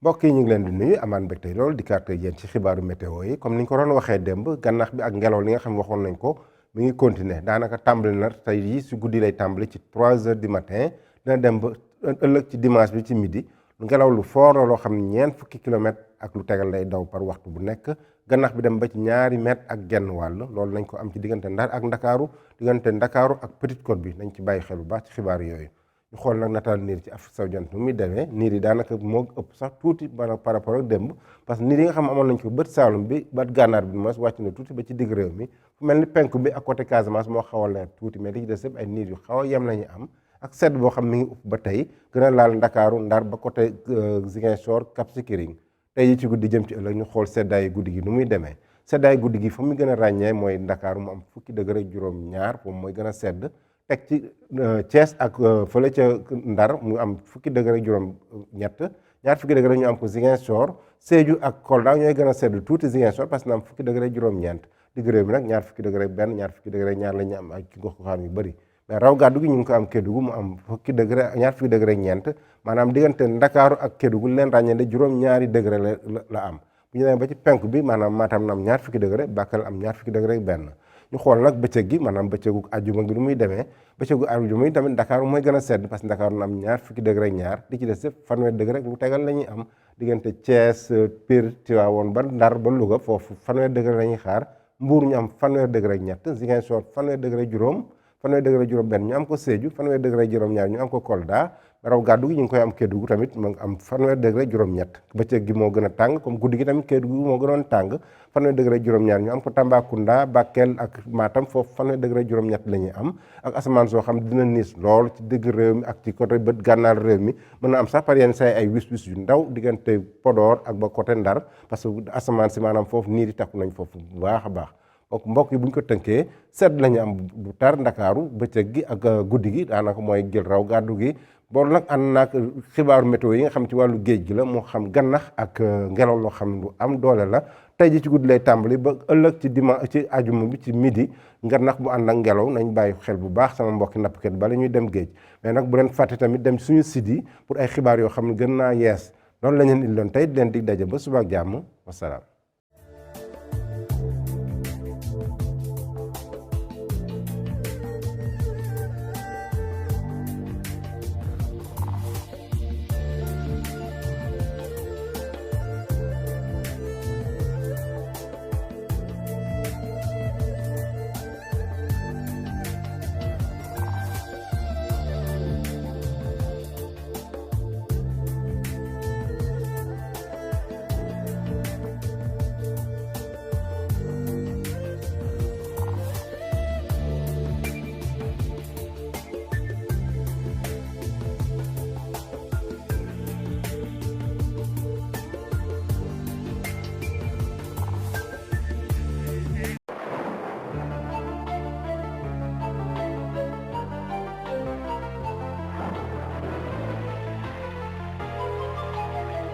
mbokk yi ñu ngi leen di nuyu amaan mbégte lool di kàrt yéen ci xibaaru météo yi comme ni ñu ko doon waxee démb gànnax bi ak ngelaw li nga xam waxoon nañ ko mi ngi continuer daanaka tàmbali na tey yi si guddi lay tàmbali ci 3 heures du matin dina dem ba ëllëg ci dimanche bi ci midi ngelaw lu fort la loo xam ne ñeent fukki kilomètres ak lu tegal lay daw par waxtu bu nekk gànnax bi dem ba ci 2 mètres ak genn wàll loolu nañ ko am ci diggante Ndar ak Ndakaaru diggante Ndakaaru ak Petite Côte bi nañ ci bàyyi xel bu baax ci xibaar yooyu. ñu xool nag nataal niir ci Afrique sowu jant nu muy demee niir yi daanaka moo ëpp sax tuuti par rapport ak démb parce que niir yi nga xam amoon nañ ko bët saalum bi bët gànnaar bi mos wàcc na tuuti ba ci digg réew mi fu mel ni penku bi ak côté Casamance moo xaw a leer tuuti mais li ci des yëpp ay niir yu xaw a yem lañu am ak sedd boo xam mi ngi upp ba tey gën a laal Ndakaaru Ndar ba côté Ziguinchor Cap Skirring tey yi ci guddi jëm ci ëllëg ñu xool seddaayu guddi gi nu muy demee seddaayu guddi gi fa mu gën a ràññee mooy Ndakaaru mu am fukki degré juróom ñaar foofu mooy gën a sedd teg ci Thiès ak fële ca Ndar mu am fukki degré juróom ñett ñaar fukki degré ñu am ko Ziguinchor Sédhiou ak Kolda ñooy gën a sedd tuuti Ziguinchor parce que na am fukki degré juróom ñeent digg réew mi nag ñaar fukki degré benn ñaar fukki degré ñaar la ñu am ak ci gox goxaan yu bëri mais raw gàddu gi ñu ngi ko am Kédougou mu am fukki degré ñaar fukki degré ñeent maanaam diggante Ndakaaru ak Kédougou leen ràññee juróom ñaari degré la am bu ñu demee ba ci penku bi maanaam Matam na am ñaar fukki degré Bakel am ñaar fukki degré benn ñu xool nag bëccëg gi maanaam bëccëgu àjjuma gi nu muy demee bëccëgu àjjuma yi tamit Dakar mooy gën a sedd parce que Dakar na am ñaar fukki degré ñaar di ci des yëpp fanweer degré lu tegal la ñuy am diggante Thiès Pire Tivaouane ba Ndar ba Louga foofu fanweer degré la ñuy xaar Mbour ñu am fanweer degré ñett Ziguinchor fanweer degré juróom fanweer degré juróom benn ñu am ko Sédhiou fanweer degré juróom ñaar ñu am ko Kolda raw gàddu gi ñu ngi koy am Kédougou tamit mu am fanweer degré juróom ñett bëccëg gi moo gën a tàng comme guddi gi tamit Kédougou moo gënoon tàng fanweer degré juróom ñaar ñu am ko Tambacounda Bakel ak Matam foofu fanweer degré juróom ñett la ñuy am ak asamaan soo xam dina niis lool ci digg réew mi ak ci côté bët gànnaar réew mi mën na am sax par yenn say ay wis-wis yu ndaw diggante Podor ak ba côté Ndar parce que asamaan si maanaam foofu niir yi takku nañ foofu bu baax a baax donc mbokk yi bu ñu ko tënkee sedd la ñu am bu tar Ndakaaru bëccëg gi ak guddi gi daanaka mooy jël raw gàddu gi boolu nag ànd naag xibaaru météo yi nga xam ci wàllu géej gi la moo xam gannax ak ngelaw loo xam lu am doole la tey ji ci guddi lay tàmbali ba ëllëg ci dimanche ci ajuma bi ci midi gannax bu ànd ak ngelaw nañ bàyyi xel bu baax sama mbokki nappkat bala ñuy dem géej mais nag bu leen fàtte tamit dem suñu site yi pour ay xibaar yoo xam ne gën naa yees loolu la ñu leen indiloon tey di leen dig daje ba suba ak jàmm wasalaam